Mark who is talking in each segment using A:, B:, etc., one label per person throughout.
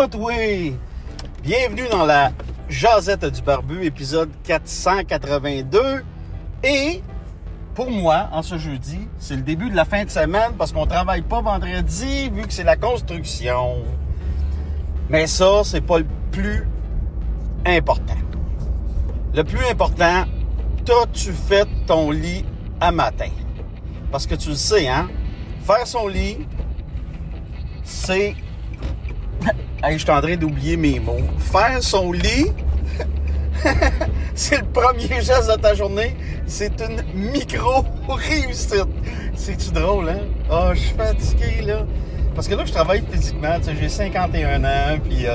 A: là, toi! Bienvenue dans la Jazette du Barbu, épisode 482. Et pour moi, en ce jeudi, c'est le début de la fin de semaine parce qu'on travaille pas vendredi vu que c'est la construction. Mais ça, c'est pas le plus important. Le plus important, t'as-tu fait ton lit à matin? Parce que tu le sais, hein? Faire son lit, c'est... Hey, je suis en train d'oublier mes mots. Faire son lit, c'est le premier geste de ta journée. C'est une micro-réussite. C'est-tu drôle, hein? Ah, je suis fatigué, là. Parce que là, je travaille physiquement. Tu sais, j'ai 51 ans, puis...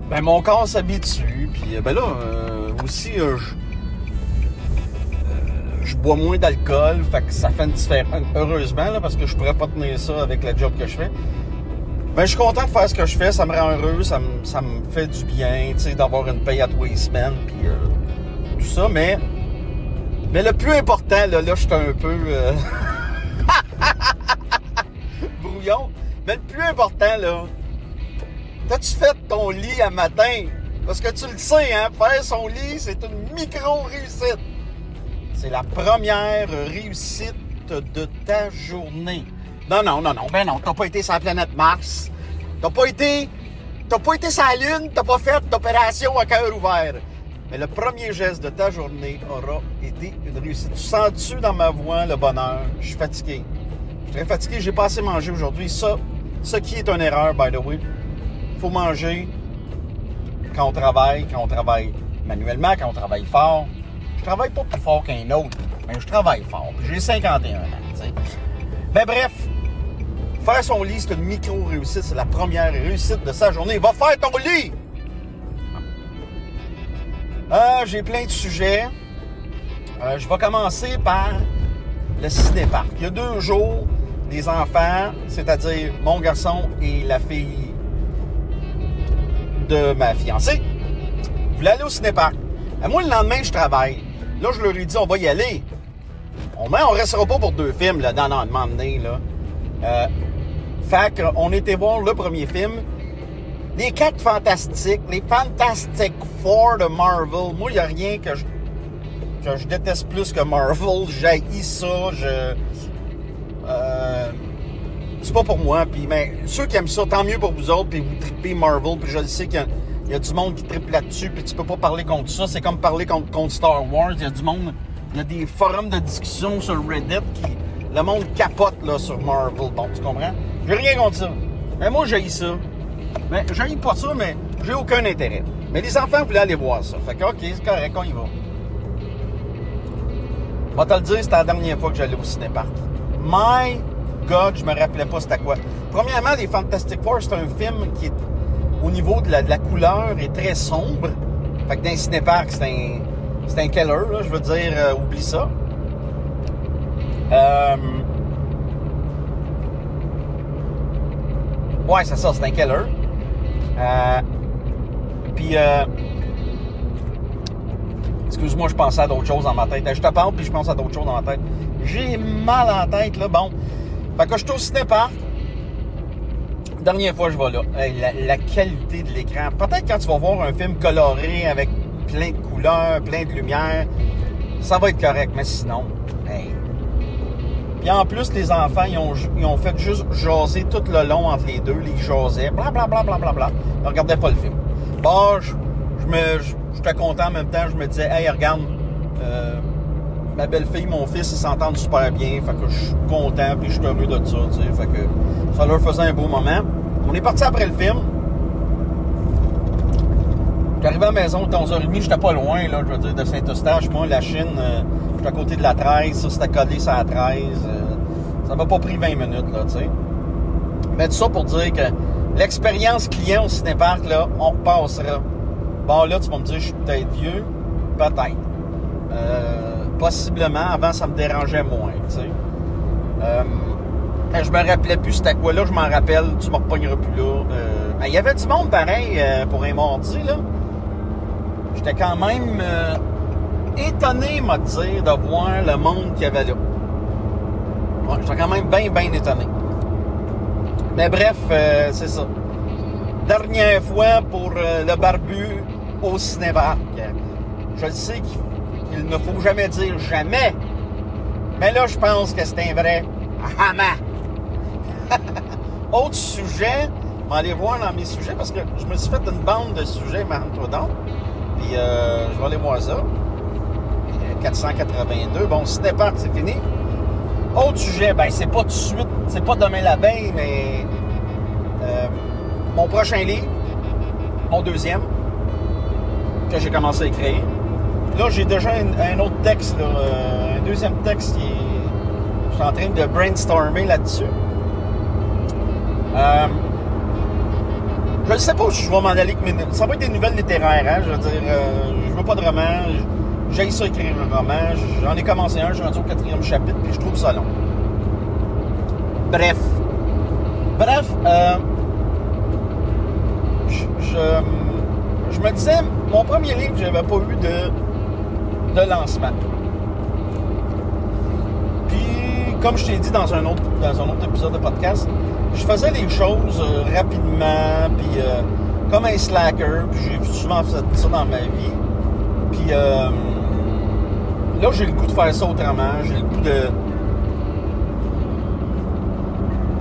A: ben, mon corps s'habitue. Puis, ben là, aussi, je bois moins d'alcool. Fait que ça fait une différence. Heureusement, là, parce que je pourrais pas tenir ça avec la job que je fais. Ben, je suis content de faire ce que je fais, ça me rend heureux, ça me fait du bien, tu sais, d'avoir une paye à tous les semaines, puis tout ça, mais le plus important, là, je suis un peu brouillon, mais le plus important, là, t'as-tu fait ton lit à matin? Parce que tu le sais, hein, faire son lit, c'est une micro-réussite. C'est la première réussite de ta journée. Non, ben non, t'as pas été sur la planète Mars, t'as pas été sur la Lune, t'as pas fait d'opération à cœur ouvert. Mais le premier geste de ta journée aura été une réussite. Tu sens-tu dans ma voix le bonheur? Je suis fatigué. Je suis très fatigué, j'ai pas assez mangé aujourd'hui. Ça qui est une erreur, by the way. Faut manger quand on travaille manuellement, quand on travaille fort. Je travaille pas plus fort qu'un autre, mais je travaille fort. J'ai 51 ans, tu sais. Mais bref, faire son lit, c'est une micro-réussite. C'est la première réussite de sa journée. Va faire ton lit! J'ai plein de sujets. Je vais commencer par le ciné-parc. Il y a 2 jours, les enfants, c'est-à-dire mon garçon et la fille de ma fiancée, voulaient aller au ciné-parc. Moi, le lendemain, je travaille. Là, je leur ai dit, on va y aller. On restera pas pour 2 films, là, dans un moment donné, là. Fait qu'on était voir le premier film, les 4 Fantastiques, les Fantastic Four de Marvel. Moi, il n'y a rien que je déteste plus que Marvel. J'haïs ça, c'est pas pour moi. Puis, mais ceux qui aiment ça, tant mieux pour vous autres, puis vous tripez Marvel, puis je le sais qu'il y a du monde qui tripe là-dessus, puis tu peux pas parler contre ça. C'est comme parler contre Star Wars. Il y a du monde... Il y a des forums de discussion sur Reddit qui... Le monde capote, là, sur Marvel. Bon, tu comprends? J'ai rien contre ça. Mais moi, j'haïs ça. Mais j'haïs pas ça, mais j'ai aucun intérêt. Mais les enfants voulaient aller voir ça. Fait que, OK, c'est correct, on y va. Je vais te le dire, c'était la dernière fois que j'allais au ciné-parc. My God, je me rappelais pas c'était quoi. Premièrement, les Fantastic Four, c'est un film qui est, au niveau de la couleur, est très sombre. Fait que dans un ciné-parc, c'est un killer, là, je veux dire, oublie ça. Ouais, c'est ça, c'est un killer. Puis, excuse-moi, je pensais à d'autres choses dans ma tête. Je te parle, puis je pense à d'autres choses dans ma tête. J'ai mal en tête, là, bon. Fait que je suis au ciné-parc. Dernière fois, je vais là. La qualité de l'écran. Peut-être quand tu vas voir un film coloré avec plein de couleurs, plein de lumière, ça va être correct, mais sinon, hey. Puis en plus, les enfants, ils ont fait juste jaser tout le long entre les deux, les jasaient, blablabla. Ils regardaient pas le film. Bon, j'étais content en même temps, je me disais, hey, regarde, ma belle-fille, mon fils, ils s'entendent super bien, fait que je suis content, puis je suis heureux de ça, tu sais, fait que ça leur faisait un beau moment. On est parti après le film. J'arrivais à la maison à 11h30, j'étais pas loin, là, je veux dire, de Saint-Eustache. Moi, la Chine, j'étais à côté de la 13, ça, c'était collé sur la 13. Ça m'a pas pris 20 minutes, là, tu sais. Mais tout ça pour dire que l'expérience client au ciné-parc, là, on repassera. Bon, là, tu vas me dire, je suis peut-être vieux. Peut-être. Possiblement. Avant, ça me dérangeait moins, tu sais. Je me rappelais plus c'était quoi, là, je m'en rappelle, tu me repogneras plus là. Il y avait du monde pareil pour un mardi, là. J'étais quand même étonné, m'a dire, de voir le monde qu'il y avait là. Ouais, j'étais quand même bien étonné. Mais bref, c'est ça. Dernière fois pour le barbu au cinéparc. Je sais qu'il ne faut jamais dire jamais. Mais là, je pense que c'est un vrai hama. Autre sujet, on va aller voir dans mes sujets parce que je me suis fait une bande de sujets, marre-toi donc. Puis je vais aller voir ça. 482. Bon, cinéparc, c'est fini. Autre sujet, ben c'est pas tout de suite, c'est pas demain la veille, mais mon prochain livre, mon deuxième, que j'ai commencé à écrire. Là, j'ai déjà un autre texte, là, un deuxième texte qui est... Je suis en train de brainstormer là-dessus. Je ne sais pas où je vais m'en aller. Ça va être des nouvelles littéraires, hein? Je veux dire, je veux pas de roman. J'ai ça écrire un roman. J'en ai commencé un, je suis rendu au 4e chapitre, puis je trouve ça long. Bref, je me disais, mon premier livre, j'avais pas eu de lancement. Puis, comme je t'ai dit dans un autre épisode de podcast, je faisais les choses rapidement, puis comme un slacker, puis j'ai souvent fait ça dans ma vie. Puis là, j'ai le goût de faire ça autrement, j'ai le goût de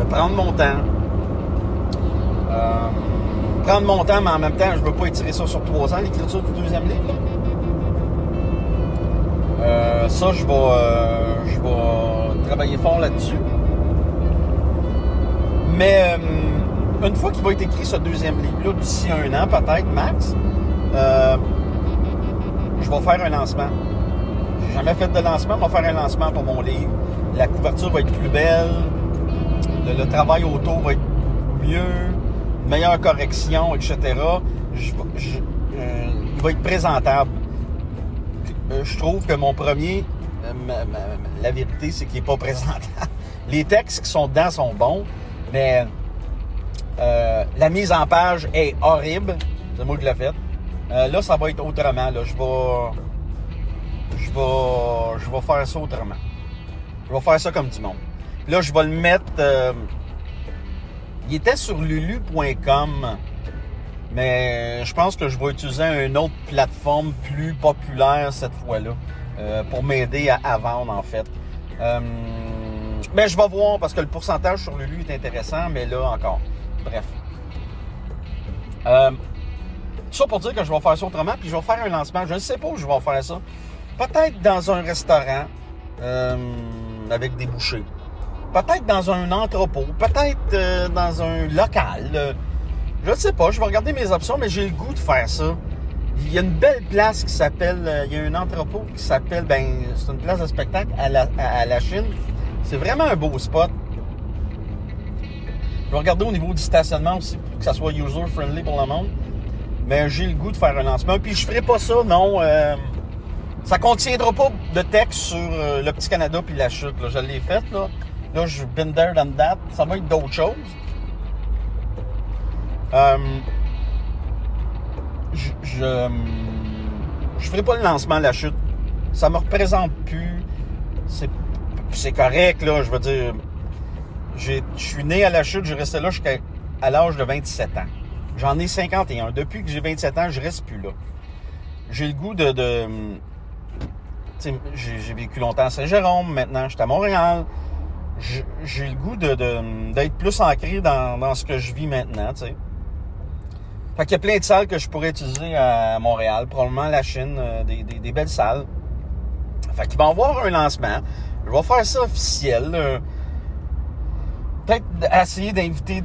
A: prendre mon temps. Prendre mon temps, mais en même temps, je veux pas étirer ça sur 3 ans, l'écriture du deuxième livre. Ça, je vais travailler fort là-dessus. Mais une fois qu'il va être écrit ce deuxième livre-là, d'ici 1 an peut-être, max, je vais faire un lancement. J'ai jamais fait de lancement, je vais faire un lancement pour mon livre. La couverture va être plus belle, le travail autour va être mieux, meilleure correction, etc. Il va être présentable. Je trouve que mon premier, la vérité, c'est qu'il n'est pas présentable. Les textes qui sont dedans sont bons, mais la mise en page est horrible. C'est moi qui l'ai fait. Là, ça va être autrement. Là. Je vais faire ça autrement. Je vais faire ça comme du monde. Là, je vais le mettre... il était sur lulu.com, mais je pense que je vais utiliser une autre plateforme plus populaire cette fois-là pour m'aider à vendre, en fait. Mais je vais voir, parce que le pourcentage sur Lulu est intéressant, mais là, encore. Bref. Tout ça pour dire que je vais faire ça autrement, puis je vais faire un lancement. Je ne sais pas où je vais faire ça. Peut-être dans un restaurant avec des bouchées. Peut-être dans un entrepôt. Peut-être dans un local. Je ne sais pas. Je vais regarder mes options, mais j'ai le goût de faire ça. Il y a une belle place qui s'appelle... il y a un entrepôt qui s'appelle... c'est une place de spectacle à la Chine. C'est vraiment un beau spot. Je vais regarder au niveau du stationnement aussi, pour que ça soit user-friendly pour le monde. Mais j'ai le goût de faire un lancement. Puis je ferai pas ça, non. Ça contiendra pas de texte sur le Petit Canada puis la chute. Là. Je l'ai fait, là. Là, je been there than that. Ça va être d'autres choses. Je ferai pas le lancement à la chute. Ça me représente plus. C'est correct, là. Je veux dire, je suis né à la chute. Je restais là jusqu'à l'âge de 27 ans. J'en ai 51. Depuis que j'ai 27 ans, je reste plus là. J'ai le goût j'ai vécu longtemps à Saint-Jérôme. Maintenant, je suis à Montréal. J'ai le goût d'être plus ancré dans ce que je vis maintenant, tu sais. Fait qu'il y a plein de salles que je pourrais utiliser à Montréal. Probablement la Chine, des belles salles. Fait qu'il va y avoir un lancement. Je vais faire ça officiel. Peut-être essayer d'inviter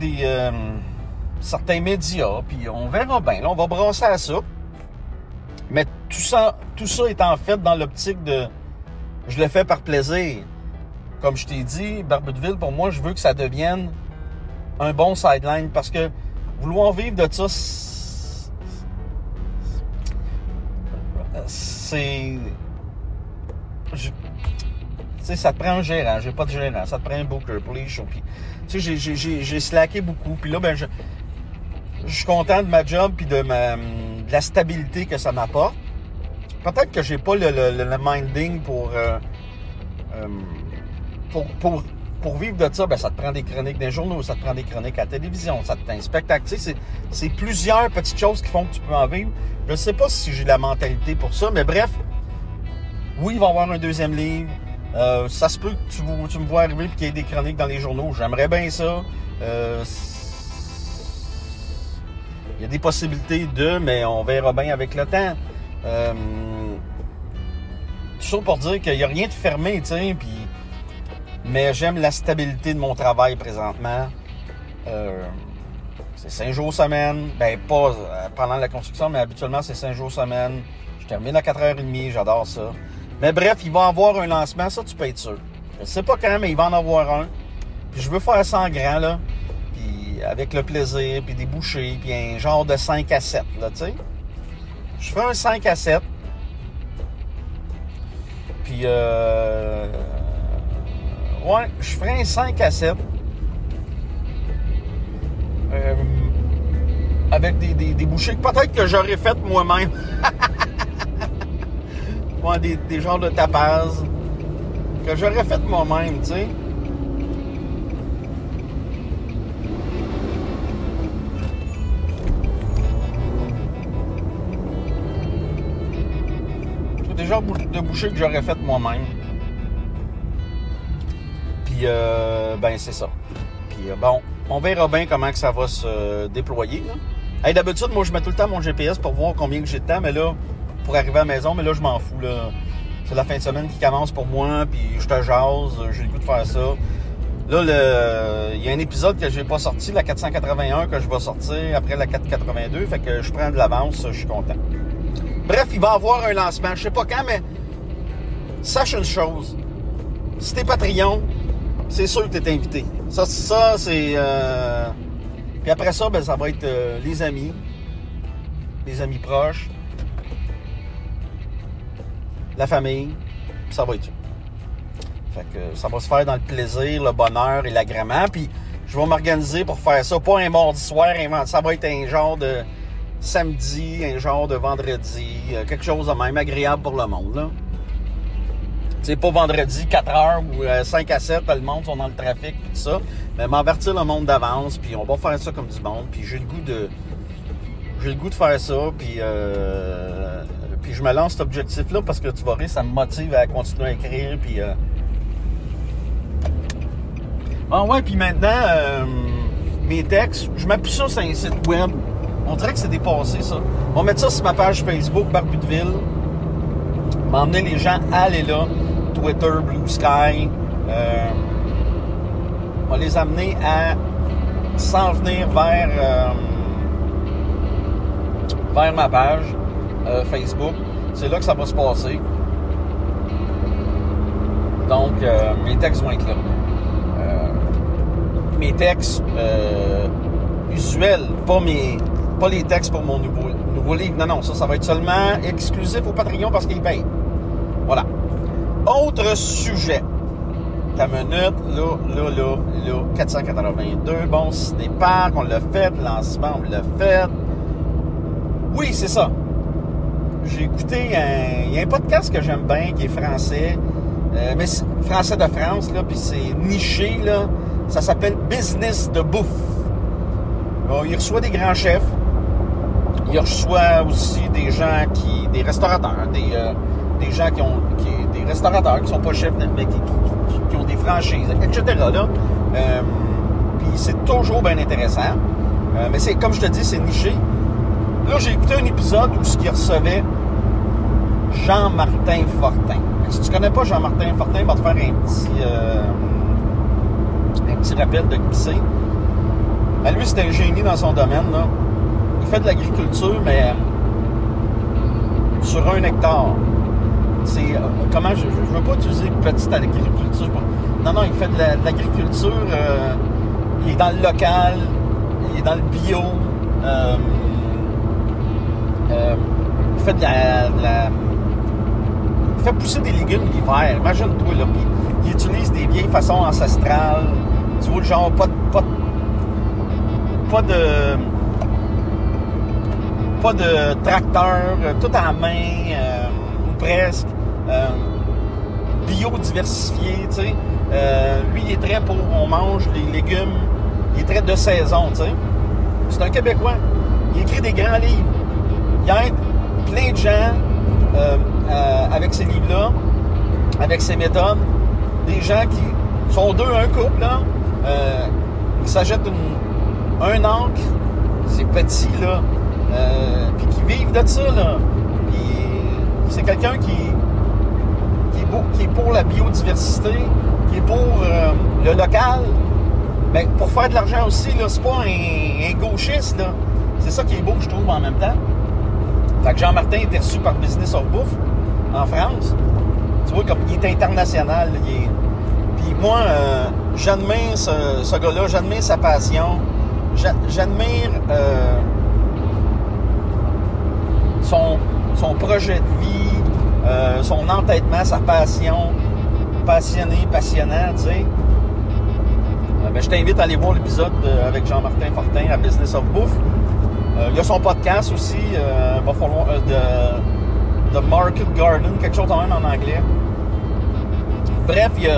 A: certains médias, puis on verra bien. Là, on va brasser à ça. Mais tout ça est en fait dans l'optique de... Je le fais par plaisir. Comme je t'ai dit, Barbutville, pour moi, je veux que ça devienne un bon sideline, parce que vouloir vivre de ça, c'est... Tu sais, ça te prend un gérant. J'ai pas de gérant. Ça te prend un booker pour les shows. Puis, tu sais, j'ai slacké beaucoup. Puis là, je suis content de ma job puis de la stabilité que ça m'apporte. Peut-être que j'ai pas le minding pour pour vivre de ça, ben, ça te prend des chroniques dans les journaux, ça te prend des chroniques à la télévision, ça te prend un spectacle. Tu sais, c'est plusieurs petites choses qui font que tu peux en vivre. Je ne sais pas si j'ai la mentalité pour ça, mais bref, oui, il va y avoir un deuxième livre. Ça se peut que tu me vois arriver et qu'il y ait des chroniques dans les journaux. J'aimerais bien ça. Il y a des possibilités mais on verra bien avec le temps. Tout ça pour dire qu'il n'y a rien de fermé, tu sais, mais j'aime la stabilité de mon travail présentement. C'est 5 jours semaine. Ben, pas pendant la construction, mais habituellement, c'est 5 jours semaine. Je termine à 4h30, j'adore ça. Mais bref, il va y avoir un lancement, ça, tu peux être sûr. Je ne sais pas quand, mais il va en avoir un. Puis je veux faire ça en grand, là. Puis avec le plaisir, puis des bouchées, puis un genre de 5 à 7, là, tu sais. Je ferai un 5 à 7. Puis, ouais, je ferai un 5 à 7. Avec des bouchées que peut-être que j'aurais faites moi-même. Ouais, des genres de tapas que j'aurais fait moi-même, tu sais. Des genres de bouchées que j'aurais fait moi-même. Puis, ben, c'est ça. Puis, bon, on verra bien comment que ça va se déployer, là. Hey, d'habitude, moi, je mets tout le temps mon GPS pour voir combien que j'ai de temps, mais là, pour arriver à la maison, mais là, je m'en fous, là. C'est la fin de semaine qui commence pour moi, puis je te jase, j'ai le goût de faire ça. Là, il y a un épisode que j'ai pas sorti, la 481, que je vais sortir après la 482, fait que je prends de l'avance, je suis content. Bref, il va y avoir un lancement, je sais pas quand, mais sache une chose, si t'es Patreon, c'est sûr que t'es invité. Ça c'est... Puis après ça, ben, ça va être les amis proches, la famille, puis ça va être ça. Fait que ça va se faire dans le plaisir, le bonheur et l'agrément, puis je vais m'organiser pour faire ça, pas un mardi soir, ça va être un genre de samedi, un genre de vendredi, quelque chose de même agréable pour le monde, là. Tu sais, pas vendredi, 4h ou 5 à 7, le monde sont dans le trafic, puis tout ça, mais m'avertir le monde d'avance, puis on va faire ça comme du monde, puis j'ai le goût de faire ça, puis je me lance cet objectif-là parce que tu vas rire, ça me motive à continuer à écrire, puis... Ah ouais, puis maintenant, mes textes, je mets plus ça sur un site web. On dirait que c'est dépassé, ça. On va mettre ça sur ma page Facebook, Barbu de Ville. M'emmener les gens à aller là. Twitter, Blue Sky. On va les amener à s'en venir vers ma page Facebook. C'est là que ça va se passer. Donc, mes textes vont être là. Mes textes usuels, pas les textes pour mon nouveau livre. Non, ça va être seulement exclusif au Patreon parce qu'ils payent. Voilà. Autre sujet. Ta minute, là, 482. Bon, ciné-parc, on l'a fait. Lancement, on l'a fait. Oui, c'est ça. J'ai écouté il y a un podcast que j'aime bien qui est français. Mais c'est français de France, là, puis c'est niché, là. Ça s'appelle Business de bouffe. Bon, il reçoit des grands chefs. Il reçoit aussi des gens des restaurateurs, des gens des restaurateurs qui sont pas chefs, mais qui ont des franchises, etc. Là. Puis c'est toujours bien intéressant. Mais c'est, comme je te dis, c'est niché. Là, j'ai écouté un épisode où il recevait Jean-Martin Fortin. Si tu connais pas Jean-Martin Fortin, il va te faire un petit rappel de qui c'est. Ben, lui, c'est un génie dans son domaine, là. Il fait de l'agriculture, mais sur 1 hectare. C'est comment je veux pas utiliser petite agriculture. Non, il fait de l'agriculture. Il est dans le local, il est dans le bio. Il fait il fait pousser des légumes l'hiver. Imagine-toi, là. Il utilise des vieilles façons ancestrales. Tu vois, le genre, pas de tracteur, tout à la main, ou presque. bio-diversifié, tu sais. Lui, il est très pour on mange les légumes, il est très de saison, tu sais. C'est un Québécois. Il écrit des grands livres. Il aide plein de gens avec ces livres-là, avec ses méthodes. Des gens qui sont un couple, là, qui s'achètent un ancre, c'est petit, là, puis qui vivent de ça, là. Puis c'est quelqu'un qui est pour la biodiversité, qui est pour le local, mais pour faire de l'argent aussi, là, c'est pas un gauchiste, là. C'est ça qui est beau, je trouve, en même temps. Fait que Jean-Martin était reçu par Business of Bouffe en France. Tu vois, comme il est international. Puis moi, j'admire ce gars-là, j'admire sa passion, j'admire son projet de vie, son entêtement, sa passion, passionnant, tu sais. Ben, je t'invite à aller voir l'épisode avec Jean-Martin Fortin à Business of Bouffe. Il y a son podcast aussi, va falloir de Market Garden, quelque chose quand même en anglais. Bref, il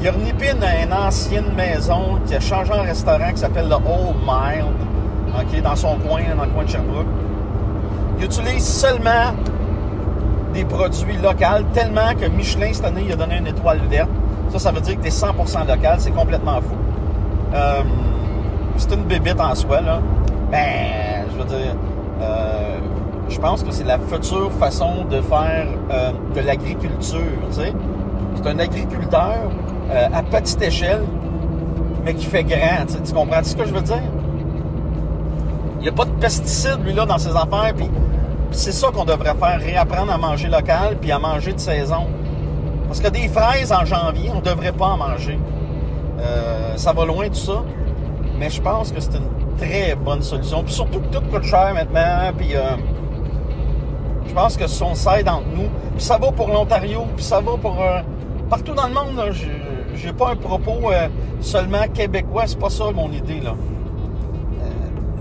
A: a renippé une ancienne maison qui a changé en restaurant qui s'appelle le Old Mile, okay, dans son coin, dans le coin de Sherbrooke. Il utilise seulement des produits locaux, tellement que Michelin, cette année, il a donné une étoile verte. Ça veut dire que tu es 100% local, c'est complètement fou. C'est une bébête en soi, là. Ben, je veux dire, je pense que c'est la future façon de faire de l'agriculture, tu sais. C'est un agriculteur à petite échelle, mais qui fait grand, tu comprends ce que je veux dire? Il n'y a pas de pesticides, lui, là, dans ses affaires, puis c'est ça qu'on devrait faire, réapprendre à manger local, puis à manger de saison. Parce que des fraises en janvier, on ne devrait pas en manger. Ça va loin, tout ça, mais je pense que c'est une très bonne solution. Puis surtout que tout coûte cher maintenant, puis je pense que si on s'aide entre nous, puis ça va pour l'Ontario, puis ça va pour partout dans le monde, là, j'ai pas un propos seulement québécois, c'est pas ça mon idée, là.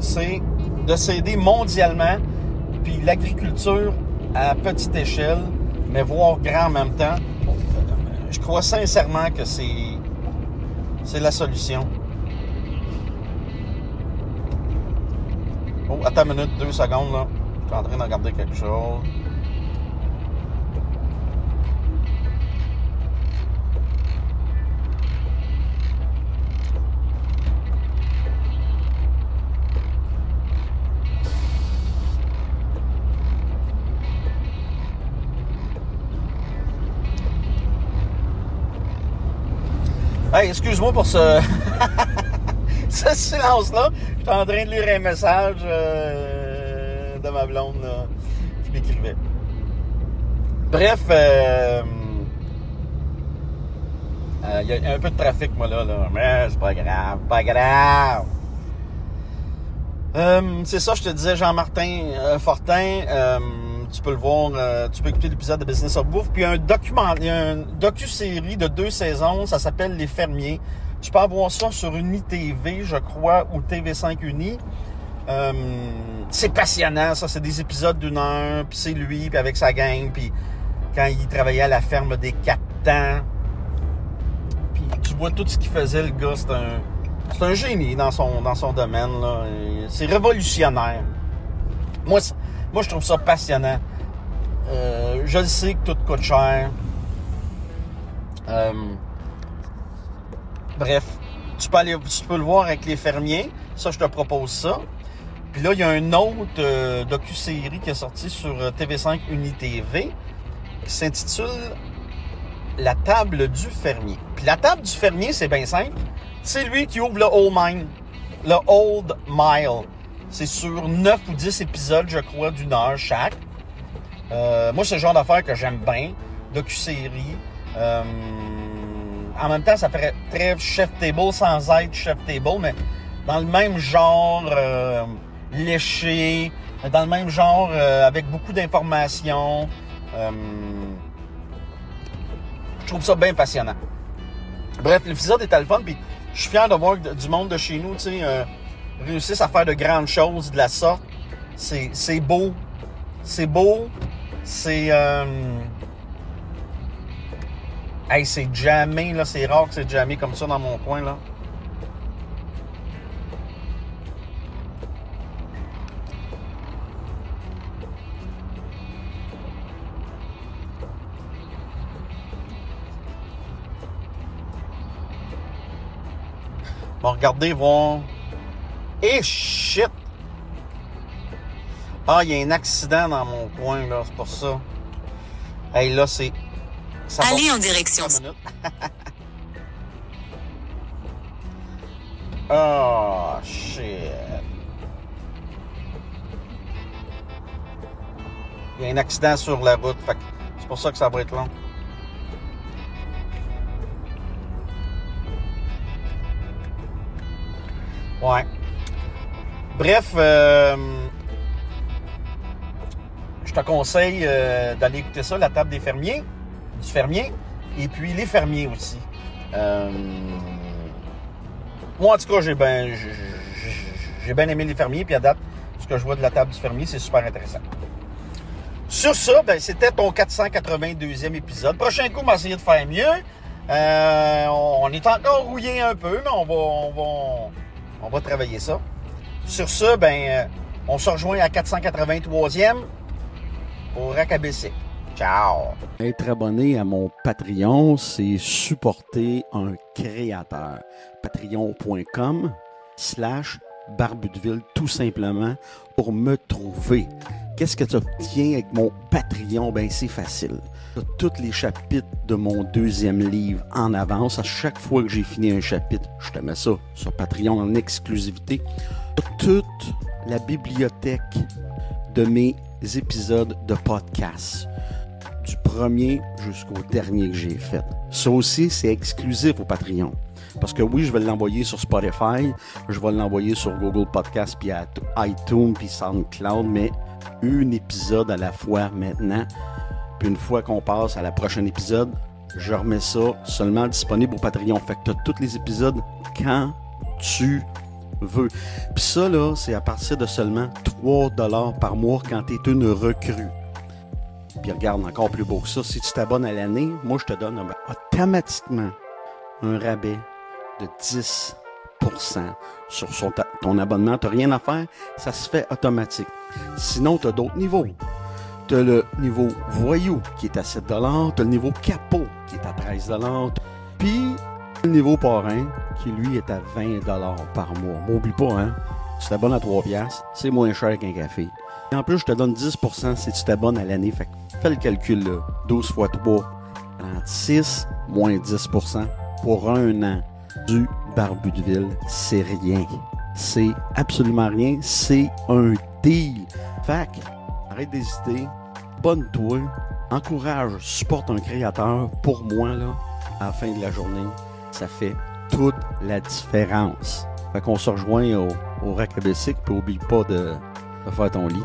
A: C'est de s'aider mondialement, puis l'agriculture à petite échelle, mais voire grand en même temps. Je crois sincèrement que c'est la solution. Oh, attends une minute, 2 secondes, là. Je suis en train de regarder quelque chose. Hey, excuse-moi pour ce silence-là. Je suis en train de lire un message de ma blonde là, qui m'écrivait. Bref, il y a un peu de trafic, moi, là. Mais c'est pas grave. C'est ça, je te disais, Jean-Martin Fortin. Tu peux le voir, tu peux écouter l'épisode de Business of Bouffe. Puis il y a une docu-série de 2 saisons, ça s'appelle Les Fermiers. Tu peux avoir ça sur UniTV, je crois, ou TV5 Uni. C'est passionnant, ça. C'est des épisodes d'1 heure, puis c'est lui, puis avec sa gang, puis quand il travaillait à la ferme des Captans. Puis tu vois tout ce qu'il faisait, le gars. C'est un génie dans son domaine, là. C'est révolutionnaire. Moi, je trouve ça passionnant. Je le sais que tout coûte cher. Bref, tu peux le voir avec Les Fermiers. Ça, je te propose ça. Puis là, il y a une autre docu-série qui est sortie sur TV5 UniTV qui s'intitule La table du fermier. Puis la table du fermier, c'est bien simple. C'est lui qui ouvre le Old Mile. C'est sur 9 ou 10 épisodes, je crois, d'1 heure chaque. Moi, c'est le genre d'affaires que j'aime bien. Docu-série. En même temps, ça ferait très chef table sans être chef table, mais dans le même genre léché, dans le même genre avec beaucoup d'informations. Je trouve ça bien passionnant. Bref, l'épisode était le fun, puis je suis fier de voir que du monde de chez nous, tu sais, réussissent à faire de grandes choses de la sorte. C'est beau. C'est beau. C'est... Hey, c'est jammé, là. C'est rare que c'est jammé comme ça dans mon coin, là. Bon, regardez, voir. Et shit! Ah, il y a un accident dans mon coin, là. C'est pour ça. Hey, là, c'est...
B: Allez en direction.
A: Oh, shit. Il y a un accident sur la route. Fait que c'est pour ça que ça va être long. Ouais. Bref, je te conseille d'aller écouter ça, La table des fermiers, du fermier, et puis les fermiers aussi. Moi, en tout cas, j'ai bien aimé les fermiers, puis à date, ce que je vois de La table du fermier, c'est super intéressant. Sur ça, ben, c'était ton 482e épisode. Prochain coup, on va essayer de faire mieux. On est encore rouillé un peu, mais on va travailler ça. Sur ça, ben, on se rejoint à 483e au Rack ABC. Ciao!
C: Être abonné à mon Patreon, c'est supporter un créateur. Patreon.com/Barbudeville, tout simplement, pour me trouver. Qu'est-ce que tu obtiens avec mon Patreon? Ben, c'est facile. Tu as tous les chapitres de mon 2e livre en avance. À chaque fois que j'ai fini un chapitre, je te mets ça sur Patreon en exclusivité. Toute la bibliothèque de mes épisodes de podcast, du premier jusqu'au dernier que j'ai fait. Ça aussi, c'est exclusif au Patreon. Parce que oui, je vais l'envoyer sur Spotify, je vais l'envoyer sur Google Podcast, puis iTunes, puis SoundCloud, mais un épisode à la fois maintenant. Puis une fois qu'on passe à la prochaine épisode, je remets ça seulement disponible au Patreon. Fait que tu as tous les épisodes quand tu veux. Puis ça, là, c'est à partir de seulement 3$ par mois quand tu es une recrue. Puis regarde, encore plus beau que ça, si tu t'abonnes à l'année, moi, je te donne automatiquement un rabais de 10% sur ton abonnement. Tu n'as rien à faire, ça se fait automatique. Sinon, tu as d'autres niveaux. Tu as le niveau voyou qui est à 7$. Tu as le niveau capot qui est à 13$. Puis, le niveau parrain qui, lui, est à 20$ par mois. M'oublie pas, hein? Tu t'abonnes à 3$, c'est moins cher qu'un café. Et en plus, je te donne 10% si tu t'abonnes à l'année. Fait que fais le calcul, là. 12 x 3, 36, moins 10% pour un an du Barbudeville. C'est rien. C'est absolument rien. C'est un deal. Fait que, arrête d'hésiter. Abonne-toi. Encourage, supporte un créateur. Pour moi, là, à la fin de la journée, ça fait toute la différence. Fait qu'on se rejoint au Rack ABC, puis oublie pas de faire ton lit.